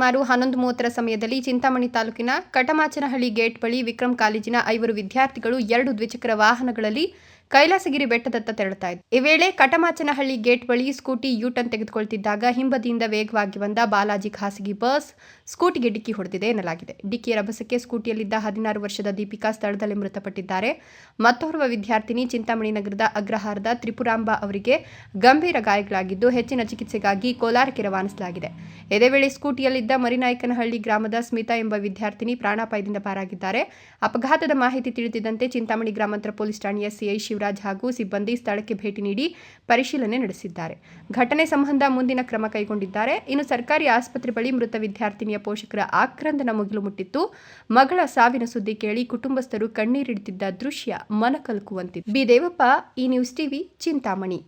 ಸುಮಾರು 11:30 ಸಮಯದಲ್ಲಿ ಚಿಂತಾಮಣಿ ತಾಲೂಕಿನ ಕಟಮಾಚನಹಳ್ಳಿ ಗೇಟ್ ಬಳಿ ವಿಕ್ರಮ್ ಕಾಲೇಜಿನ 5 ವಿದ್ಯಾರ್ಥಿಗಳು 2 ದ್ವಿಚಕ್ರ ವಾಹನಗಳಲ್ಲಿ ಕೈಲಾಸಗಿರಿ ಬೆಟ್ಟದತ್ತ ತೆರಳುತ್ತಾ ಇದ್ದರು. ಈ ವೇಳೆ ಕಟಮಾಚನಹಳ್ಳಿ ಗೇಟ್ ಬಳಿ ಸ್ಕೂಟಿ ಯೂ-ಟರ್ನ್ ತೆಗೆದುಕೊಳ್ತಿದ್ದಾಗ ಹಿಂಬದಿಯಿಂದ ವೇಗವಾಗಿ ಬಂದ ಬಾಲಾಜಿ ಖಾಸಗಿ ಬಸ್ ಸ್ಕೂಟಿಗೆ ಡಿಕ್ಕಿ ಹೊಡೆದಿದೆ ಎನ್ನಲಾಗಿದೆ. ಡಿಕ್ಕಿಯ ರಭಸಕ್ಕೆ ಸ್ಕೂಟಿಯಲ್ಲಿದ್ದ 16 ವರ್ಷದ ದೀಪಿಕಾ ಸ್ಥಳದಲ್ಲೇ ಮೃತಪಟ್ಟಿದ್ದಾರೆ. ಮತ್ತೋರ್ವ ವಿದ್ಯಾರ್ಥಿನಿ ಚಿಂತಾಮಣಿ ನಗರದ ಅಗ್ರಹಾರದ ತ್ರಿಪುರಾಂಬ ಅವರಿಗೆ ಗಂಭೀರ ಗಾಯಗಳಾಗಿದ್ದು ಹೆಚ್ಚಿನ ಚಿಕಿತ್ಸೆಗಾಗಿ ಕೋಲಾರಕ್ಕೆ ರವಾನಿಸಲಾಗಿದೆ. ಇದೇ ವೇಳೆ ಸ್ಕೂಟಿಯಲ್ಲಿದ್ದ ಮರಿನಾಯಕನಹಳ್ಳಿ ಗ್ರಾಮದ ಸ್ಮಿತಾ ಎಂಬ ವಿದ್ಯಾರ್ಥಿನಿ ಪ್ರಾಣಾಪಾಯದಿಂದ ಪಾರಾಗಿದ್ದಾರೆ. ಅಪಘಾತದ ಮಾಹಿತಿ ತಿಳಿದಿದ್ದಂತೆ ಚಿಂತಾಮಣಿ ಗ್ರಾಮಾಂತರ ಪೊಲೀಸ್ ಠಾಣೆಯ ಸಿಐ ಶಿವರಾಜ್ ಹಾಗೂ ಸಿಬ್ಬಂದಿ ಸ್ಥಳಕ್ಕೆ ಭೇಟಿ ನೀಡಿ ಪರಿಶೀಲನೆ ನಡೆಸಿದ್ದಾರೆ. ಘಟನೆ ಸಂಬಂಧ ಮುಂದಿನ ಕ್ರಮ ಕೈಗೊಂಡಿದ್ದಾರೆ. ಇನ್ನು ಸರ್ಕಾರಿ ಆಸ್ಪತ್ರೆ ಬಳಿ ಮೃತ ವಿದ್ಯಾರ್ಥಿನಿಯ ಪೋಷಕರ ಆಕ್ರಂದನ ಮುಗಿಲು ಮುಟ್ಟಿತ್ತು. ಮಗಳ ಸಾವಿನ ಸುದ್ದಿ ಕೇಳಿ ಕುಟುಂಬಸ್ಥರು ಕಣ್ಣೀರಿಡುತ್ತಿದ್ದ ದೃಶ್ಯ ಮನಕಲಕುವಂತಿದೆ. ಬಿ. ದೇವಪ್ಪ, ಈ ನ್ಯೂಸ್ ಟಿವಿ, ಚಿಂತಾಮಣಿ.